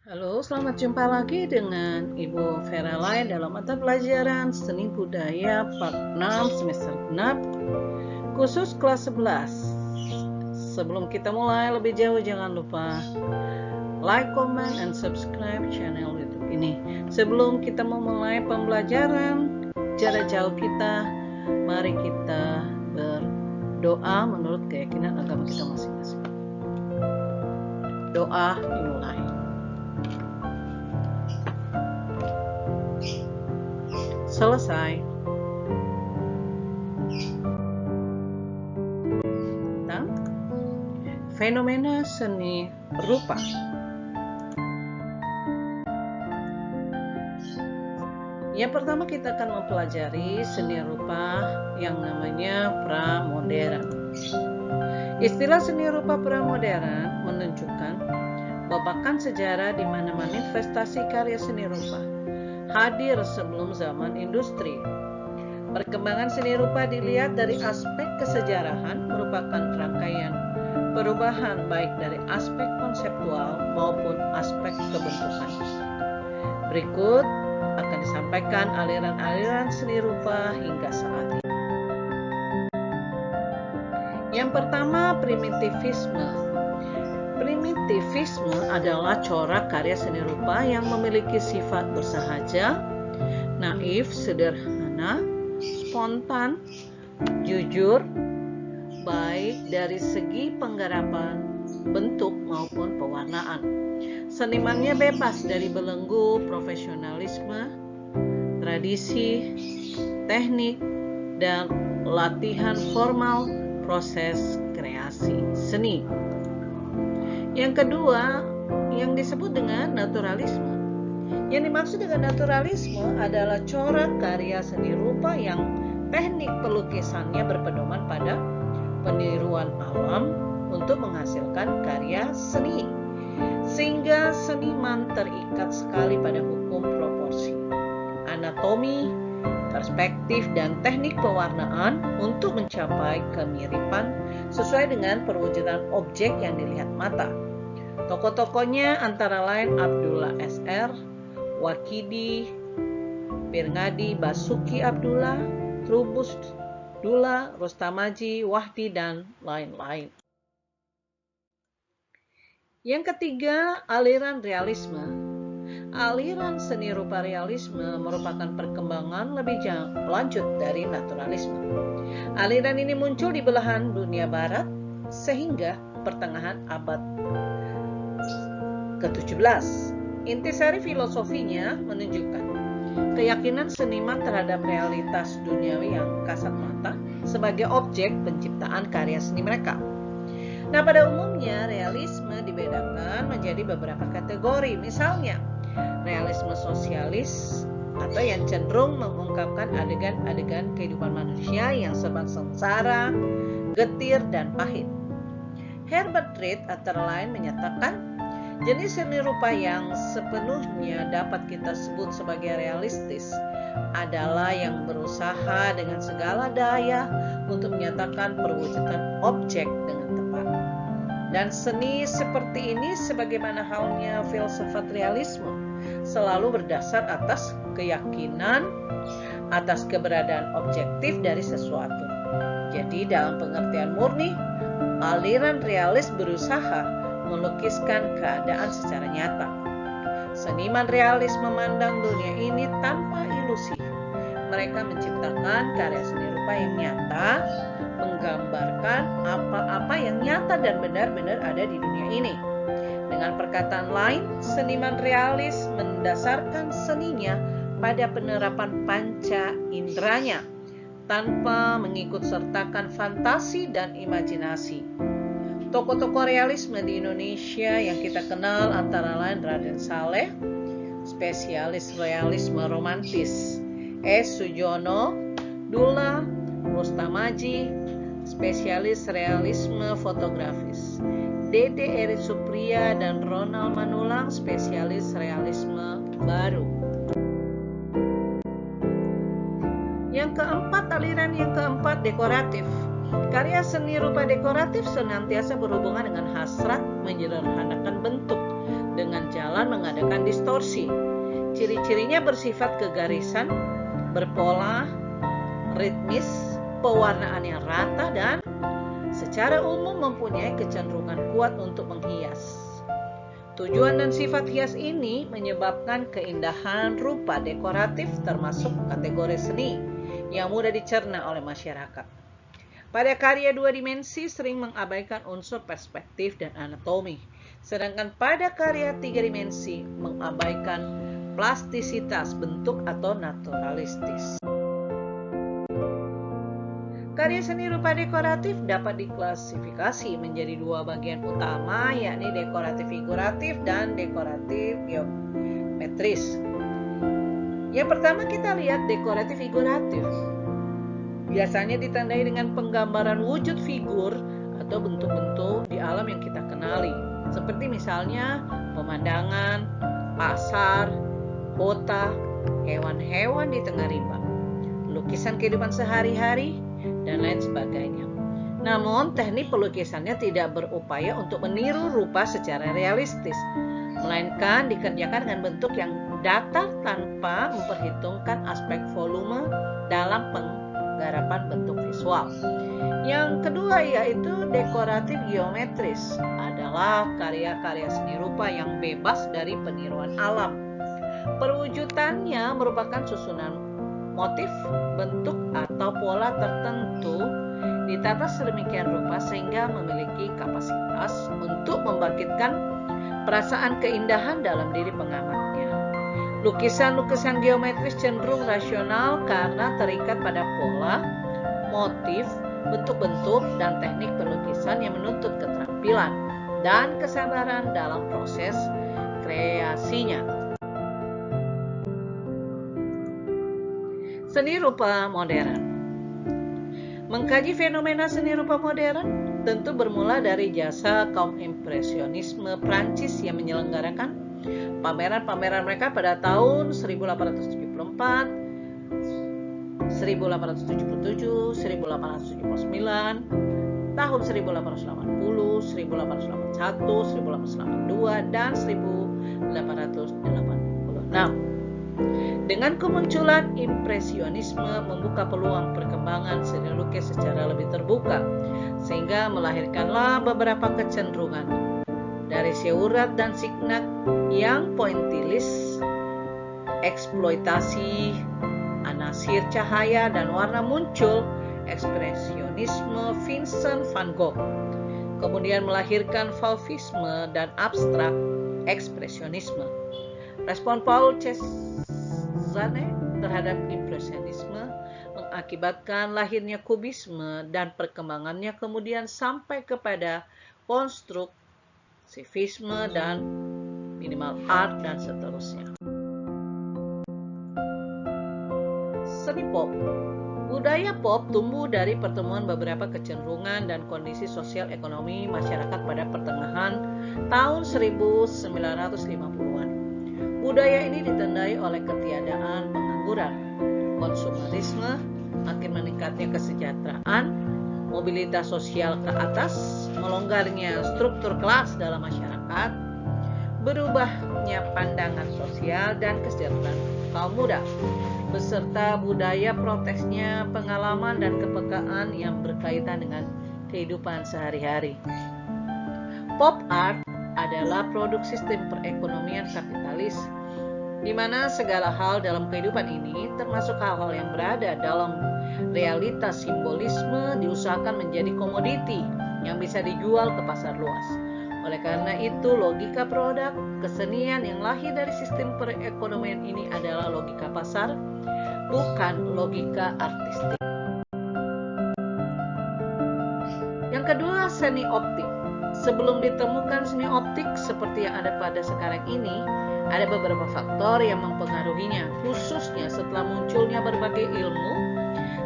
Halo, selamat jumpa lagi dengan Ibu Vera Lai dalam mata pelajaran Seni Budaya Part 6 semester genap khusus kelas 11. Sebelum kita mulai lebih jauh, jangan lupa like, comment, and subscribe channel YouTube ini. Sebelum kita memulai pembelajaran jarak jauh kita, mari kita berdoa menurut keyakinan agama kita masing-masing. Doa dimulai. Selesai. Tentang fenomena seni rupa. Yang pertama kita akan mempelajari seni rupa yang namanya pramodern. Istilah seni rupa pramodern menunjukkan babakan sejarah di mana manifestasi karya seni rupa hadir sebelum zaman industri. Perkembangan seni rupa dilihat dari aspek kesejarahan, merupakan rangkaian perubahan baik dari aspek konseptual maupun aspek kebentukan. Berikut akan disampaikan aliran-aliran seni rupa hingga saat ini. Yang pertama, primitivisme. Primitivisme adalah corak karya seni rupa yang memiliki sifat bersahaja, naif, sederhana, spontan, jujur, baik dari segi penggarapan, bentuk maupun pewarnaan. Senimannya bebas dari belenggu profesionalisme, tradisi, teknik, dan latihan formal proses kreasi seni. Yang kedua, yang disebut dengan naturalisme. Yang dimaksud dengan naturalisme adalah corak karya seni rupa yang teknik pelukisannya berpedoman pada peniruan alam untuk menghasilkan karya seni, sehingga seniman terikat sekali pada hukum proporsi, anatomi, perspektif, dan teknik pewarnaan untuk mencapai kemiripan sesuai dengan perwujudan objek yang dilihat mata. Tokoh-tokohnya antara lain Abdullah S.R., Wakidi, Pirngadi, Basuki Abdullah, Trubus Dullah, Rostamaji, Wahdi, dan lain-lain. Yang ketiga, aliran realisme. Aliran seni rupa realisme merupakan perkembangan lebih lanjut dari naturalisme. Aliran ini muncul di belahan dunia barat sehingga pertengahan abad ke-17. Intisari filosofinya menunjukkan keyakinan seniman terhadap realitas duniawi yang kasat mata sebagai objek penciptaan karya seni mereka. Nah, pada umumnya realisme dibedakan menjadi beberapa kategori. Misalnya, realisme sosialis atau yang cenderung mengungkapkan adegan-adegan kehidupan manusia yang serba sengsara, getir, dan pahit. Herbert Reed antara lain menyatakan jenis seni rupa yang sepenuhnya dapat kita sebut sebagai realistis adalah yang berusaha dengan segala daya untuk menyatakan perwujudan objek dengan tepat. Dan seni seperti ini sebagaimana halnya filsafat realisme selalu berdasar atas keyakinan atas keberadaan objektif dari sesuatu. Jadi dalam pengertian murni, aliran realis berusaha melukiskan keadaan secara nyata. Seniman realis memandang dunia ini tanpa ilusi. Mereka menciptakan karya seni rupa yang nyata, menggambarkan apa-apa yang nyata dan benar-benar ada di dunia ini. Dengan perkataan lain, seniman realis mendasarkan seninya pada penerapan panca inderanya tanpa mengikut sertakan fantasi dan imajinasi. Tokoh-tokoh realisme di Indonesia yang kita kenal antara lain Raden Saleh, spesialis realisme romantis, S. Sujono, Dullah, Rostamaji, spesialis realisme fotografis, Dede Eri Supriya, dan Ronald Manulang, spesialis realisme baru. Aliran yang keempat, dekoratif. Karya seni rupa dekoratif senantiasa berhubungan dengan hasrat menyederhanakan bentuk dengan jalan bakalan mengadakan distorsi. Ciri-cirinya bersifat kegarisan, berpola, ritmis, pewarnaan yang rata, dan secara umum mempunyai kecenderungan kuat untuk menghias. Tujuan dan sifat hias ini menyebabkan keindahan rupa dekoratif termasuk kategori seni yang mudah dicerna oleh masyarakat. Pada karya dua dimensi sering mengabaikan unsur perspektif dan anatomi, sedangkan pada karya tiga dimensi mengabaikan plastisitas bentuk atau naturalistis. Karya seni rupa dekoratif dapat diklasifikasi menjadi dua bagian utama, yakni dekoratif figuratif dan dekoratif geometris. Yang pertama kita lihat dekoratif figuratif. Biasanya ditandai dengan penggambaran wujud figur atau bentuk-bentuk di alam yang kita kenali, seperti misalnya pemandangan, pasar, kota, hewan-hewan di tengah rimba, lukisan kehidupan sehari-hari, dan lain sebagainya. Namun, teknik pelukisannya tidak berupaya untuk meniru rupa secara realistis, melainkan dikerjakan dengan bentuk yang datar tanpa memperhitungkan aspek volume dalam penggarapan bentuk visual. Yang kedua yaitu dekoratif geometris, adalah karya-karya seni rupa yang bebas dari peniruan alam. Perwujudannya merupakan susunan motif, bentuk, atau pola tertentu ditata sedemikian rupa sehingga memiliki kapasitas untuk membangkitkan perasaan keindahan dalam diri pengamatnya. Lukisan-lukisan geometris cenderung rasional karena terikat pada pola, motif, bentuk-bentuk, dan teknik pelukisan yang menuntut keterampilan dan kesabaran dalam proses kreasinya. Seni rupa modern. Mengkaji fenomena seni rupa modern tentu bermula dari jasa kaum impresionisme Prancis yang menyelenggarakan pameran-pameran mereka pada tahun 1874, 1877, 1879, tahun 1880, 1881, 1882, dan 1886. Dengan kemunculan impresionisme membuka peluang perkembangan seni lukis secara lebih terbuka, sehingga melahirkanlah beberapa kecenderungan dari seurat dan signak yang pointilis, eksploitasi, anasir cahaya dan warna muncul ekspresionisme Vincent van Gogh, kemudian melahirkan fauvisme dan abstrak ekspresionisme. Respon Paul Cézanne terhadap impresionisme mengakibatkan lahirnya kubisme dan perkembangannya kemudian sampai kepada konstruktivisme dan minimal art dan seterusnya. Seni pop. Budaya pop tumbuh dari pertemuan beberapa kecenderungan dan kondisi sosial ekonomi masyarakat pada pertengahan tahun 1950-an. Budaya ini ditandai oleh ketiadaan pengangguran, konsumerisme, makin meningkatnya kesejahteraan, mobilitas sosial ke atas, melonggarnya struktur kelas dalam masyarakat, berubahnya pandangan sosial dan kesejahteraan kaum muda, beserta budaya protesnya pengalaman dan kepekaan yang berkaitan dengan kehidupan sehari-hari. Pop art adalah produk sistem perekonomian kapitalis, di mana segala hal dalam kehidupan ini, termasuk hal-hal yang berada dalam realitas simbolisme, diusahakan menjadi komoditi yang bisa dijual ke pasar luas. Oleh karena itu, logika produk kesenian yang lahir dari sistem perekonomian ini adalah logika pasar, bukan logika artistik. Yang kedua, seni optik. Sebelum ditemukan seni optik seperti yang ada pada sekarang ini, ada beberapa faktor yang mempengaruhinya, khususnya setelah munculnya berbagai ilmu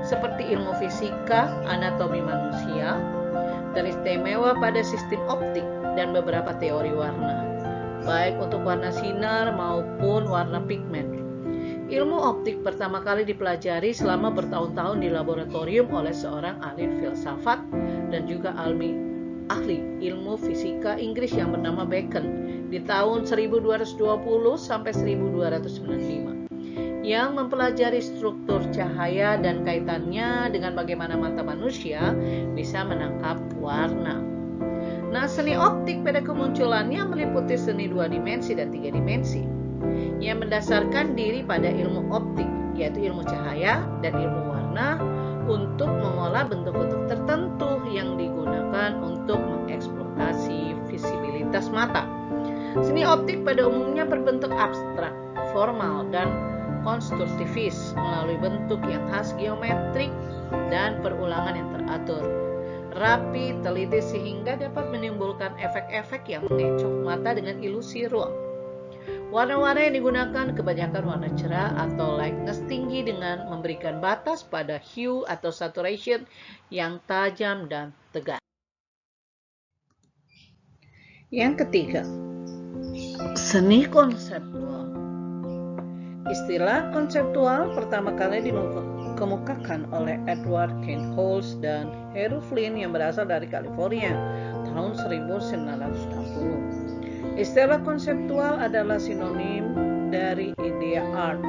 seperti ilmu fisika, anatomi manusia, teristimewa pada sistem optik, dan beberapa teori warna, baik untuk warna sinar maupun warna pigmen. Ilmu optik pertama kali dipelajari selama bertahun-tahun di laboratorium oleh seorang ahli filsafat dan juga ahli ilmu fisika Inggris yang bernama Bacon, di tahun 1220 sampai 1295 yang mempelajari struktur cahaya dan kaitannya dengan bagaimana mata manusia bisa menangkap warna. Nah, seni optik pada kemunculannya meliputi seni 2 dimensi dan 3 dimensi yang mendasarkan diri pada ilmu optik, yaitu ilmu cahaya dan ilmu warna untuk mengolah bentuk-bentuk tertentu yang digunakan untuk mengeksploitasi visibilitas mata. Seni optik pada umumnya berbentuk abstrak, formal, dan konstruktivis melalui bentuk yang khas geometrik dan perulangan yang teratur, rapi, teliti sehingga dapat menimbulkan efek-efek yang mengecoh mata dengan ilusi ruang. Warna-warna yang digunakan kebanyakan warna cerah atau lightness tinggi dengan memberikan batas pada hue atau saturation yang tajam dan tegas. Yang ketiga, seni konseptual. Istilah konseptual pertama kali dikemukakan oleh Edward Keinholz dan Hero Flynn yang berasal dari California tahun 1960. Istilah konseptual adalah sinonim dari idea art.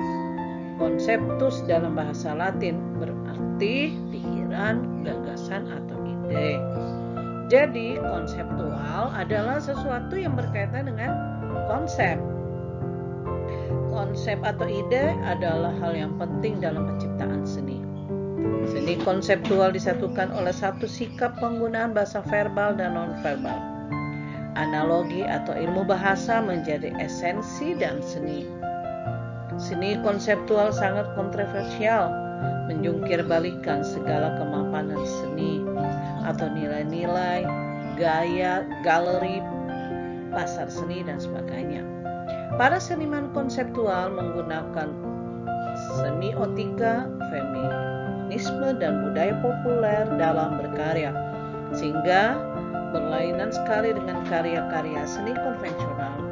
Conceptus dalam bahasa Latin berarti pikiran, gagasan, atau ide. Jadi, konseptual adalah sesuatu yang berkaitan dengan konsep. Konsep atau ide adalah hal yang penting dalam penciptaan seni. Seni konseptual disatukan oleh satu sikap penggunaan bahasa verbal dan non-verbal. Analogi atau ilmu bahasa menjadi esensi dan seni. Seni konseptual sangat kontroversial, menjungkir balikan segala kemapanan seni atau nilai-nilai, gaya, galeri, pasar seni, dan sebagainya. Para seniman konseptual menggunakan semiotika, feminisme, dan budaya populer dalam berkarya, sehingga berlainan sekali dengan karya-karya seni konvensional.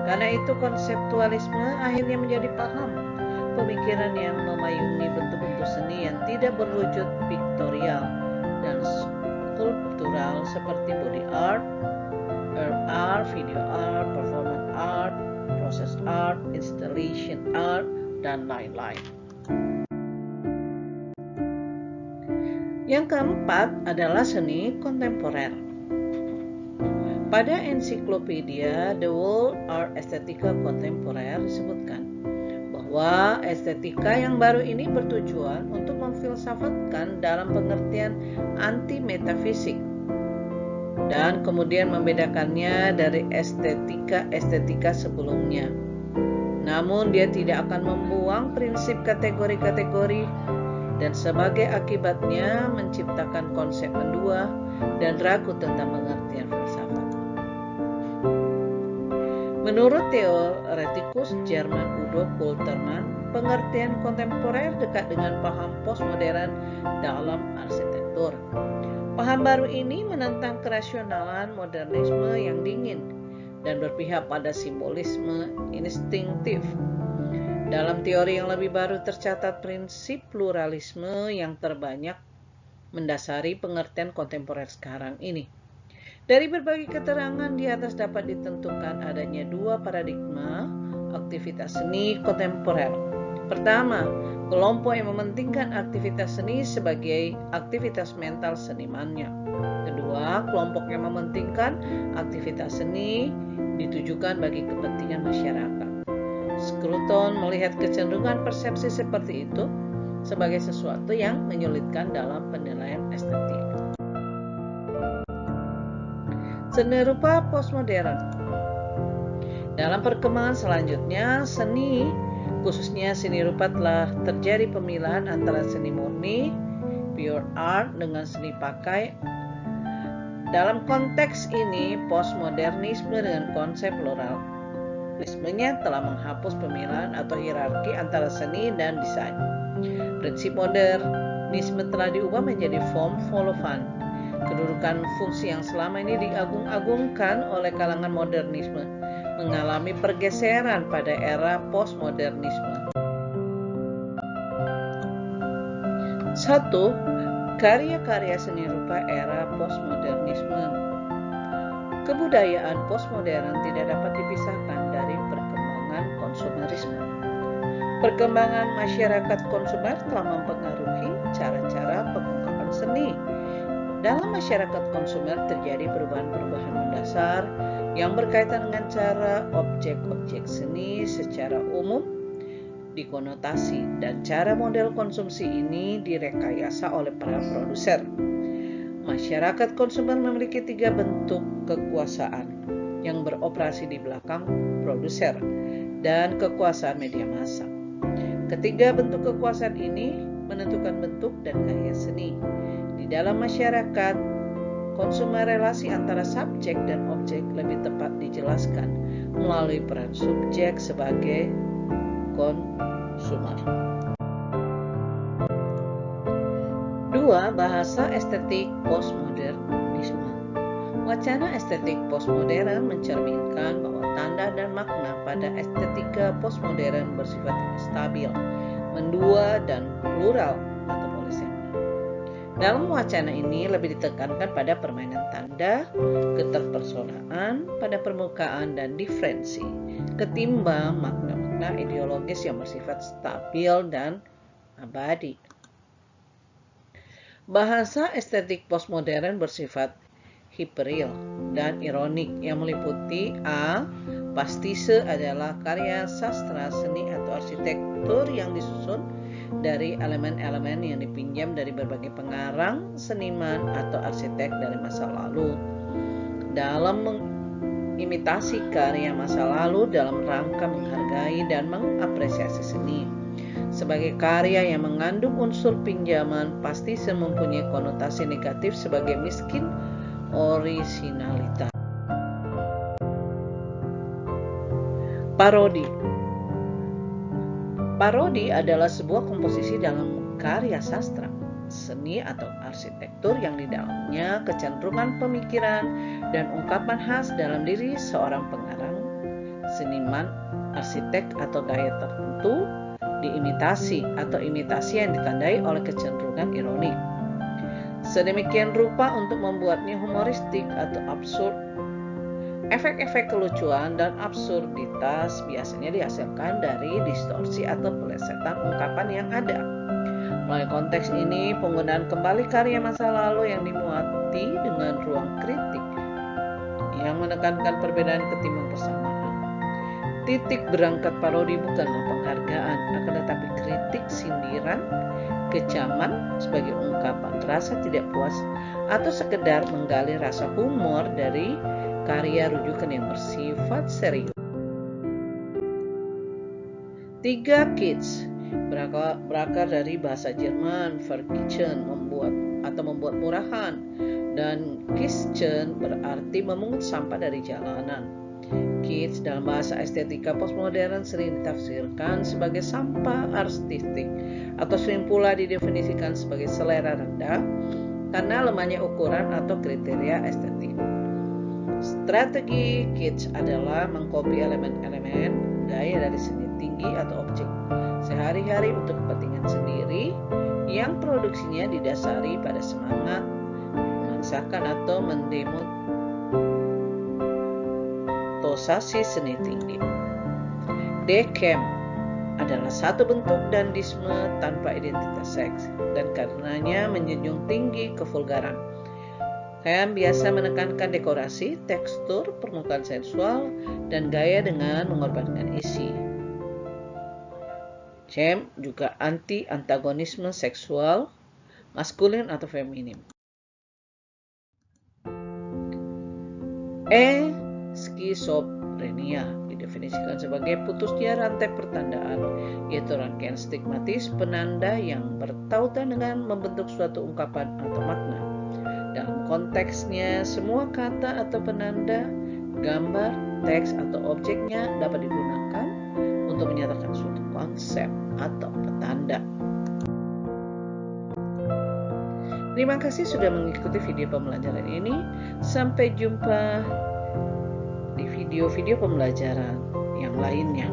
Karena itu konseptualisme akhirnya menjadi paham pemikiran yang memayungi bentuk-bentuk seni yang tidak berwujud piktorial dan skulptural seperti body art, herb art, video art, performance art, process art, installation art, dan lain-lain. Yang keempat adalah seni kontemporer. Pada ensiklopedia The World Art Estetika Kontemporer disebutkan bahwa estetika yang baru ini bertujuan untuk memfilsafatkan dalam pengertian anti-metafisik dan kemudian membedakannya dari estetika sebelumnya. Namun dia tidak akan membuang prinsip kategori-kategori dan sebagai akibatnya menciptakan konsep mendua dan ragu tentang pengertian filsafat. Menurut teoretikus Jerman Udo Kulterman, pengertian kontemporer dekat dengan paham postmodern dalam arsitektur. Paham baru ini menentang kerasionalan modernisme yang dingin dan berpihak pada simbolisme instinktif. Dalam teori yang lebih baru tercatat prinsip pluralisme yang terbanyak mendasari pengertian kontemporer sekarang ini. Dari berbagai keterangan di atas dapat ditentukan adanya dua paradigma aktivitas seni kontemporer. Pertama, kelompok yang mementingkan aktivitas seni sebagai aktivitas mental senimannya. Kedua, kelompok yang mementingkan aktivitas seni ditujukan bagi kepentingan masyarakat. Scruton melihat kecenderungan persepsi seperti itu sebagai sesuatu yang menyulitkan dalam penilaian estetik. Seni rupa postmodern. Dalam perkembangan selanjutnya, seni, khususnya seni rupa, telah terjadi pemilahan antara seni murni, pure art, dengan seni pakai. Dalam konteks ini, postmodernisme dengan konsep pluralismenya telah menghapus pemilahan atau hierarki antara seni dan desain. Prinsip modernisme telah diubah menjadi form follow fun. Kedudukan fungsi yang selama ini diagung-agungkan oleh kalangan modernisme mengalami pergeseran pada era postmodernisme. 1. Karya-karya seni rupa era postmodernisme. Kebudayaan postmodern tidak dapat dipisahkan dari perkembangan konsumerisme. Perkembangan masyarakat konsumer telah mempengaruhi cara-cara pengungkapan seni. Dalam masyarakat konsumer terjadi perubahan-perubahan mendasar yang berkaitan dengan cara objek-objek seni secara umum dikonotasi dan cara model konsumsi ini direkayasa oleh para produser. Masyarakat konsumer memiliki 3 bentuk kekuasaan yang beroperasi di belakang produser dan kekuasaan media massa. Ketiga bentuk kekuasaan ini menentukan bentuk dan gaya seni. Di dalam masyarakat konsumer, relasi antara subjek dan objek lebih tepat dijelaskan melalui peran subjek sebagai konsumer. 2. Bahasa estetik postmodernisme. Wacana estetik postmodern mencerminkan bahwa tanda dan makna pada estetika postmodern bersifat stabil, mendua, dan plural atau poliseman. Dalam wacana ini lebih ditekankan pada permainan tanda, keterpersonaan pada permukaan, dan diferensi, ketimbang makna-makna ideologis yang bersifat stabil dan abadi. Bahasa estetik postmodern bersifat hiperreal dan ironik yang meliputi a. Pastise adalah karya sastra, seni, atau arsitektur yang disusun dari elemen-elemen yang dipinjam dari berbagai pengarang, seniman, atau arsitek dari masa lalu dalam mengimitasi karya masa lalu dalam rangka menghargai dan mengapresiasi seni. Sebagai karya yang mengandung unsur pinjaman, pastise mempunyai konotasi negatif sebagai miskin orisinalitas. Parodi. Parodi adalah sebuah komposisi dalam karya sastra, seni, atau arsitektur yang di dalamnya kecenderungan pemikiran dan ungkapan khas dalam diri seorang pengarang, seniman, arsitek, atau gaya tertentu diimitasi atau imitasi yang ditandai oleh kecenderungan ironik. Sedemikian rupa untuk membuatnya humoristik atau absurd. Efek-efek kelucuan dan absurditas biasanya dihasilkan dari distorsi atau pelesetan ungkapan yang ada. Melalui konteks ini, penggunaan kembali karya masa lalu yang dimuati dengan ruang kritik yang menekankan perbedaan ketimbang persamaan. Titik berangkat parodi bukanlah penghargaan, akan tetapi kritik, sindiran, kecaman sebagai ungkapan rasa tidak puas atau sekedar menggali rasa humor dari karya rujukan yang bersifat serius. 3. Kitsch berakar dari bahasa Jerman verkitschen, membuat murahan, dan kischen berarti memungut sampah dari jalanan. Kitsch dalam bahasa estetika postmodern sering ditafsirkan sebagai sampah artistik atau sering pula didefinisikan sebagai selera rendah karena lemahnya ukuran atau kriteria estetik. Strategi kitsch adalah mengkopi elemen-elemen gaya dari seni tinggi atau objek sehari-hari untuk kepentingan sendiri yang produksinya didasari pada semangat memaksakan atau mendemonisasi seni tinggi. Decamp adalah satu bentuk dandisme tanpa identitas seks dan karenanya menjunjung tinggi kevulgaran. Camp biasa menekankan dekorasi, tekstur, permukaan sensual, dan gaya dengan mengorbankan isi. Camp juga anti-antagonisme seksual, maskulin atau feminim. Skizofrenia didefinisikan sebagai putusnya rantai pertandaan, yaitu rangkaian stigmatis penanda yang bertautan dengan membentuk suatu ungkapan atau makna. Dalam konteksnya, semua kata atau penanda, gambar, teks, atau objeknya dapat digunakan untuk menyatakan suatu konsep atau petanda. Terima kasih sudah mengikuti video pembelajaran ini. Sampai jumpa di video-video pembelajaran yang lainnya.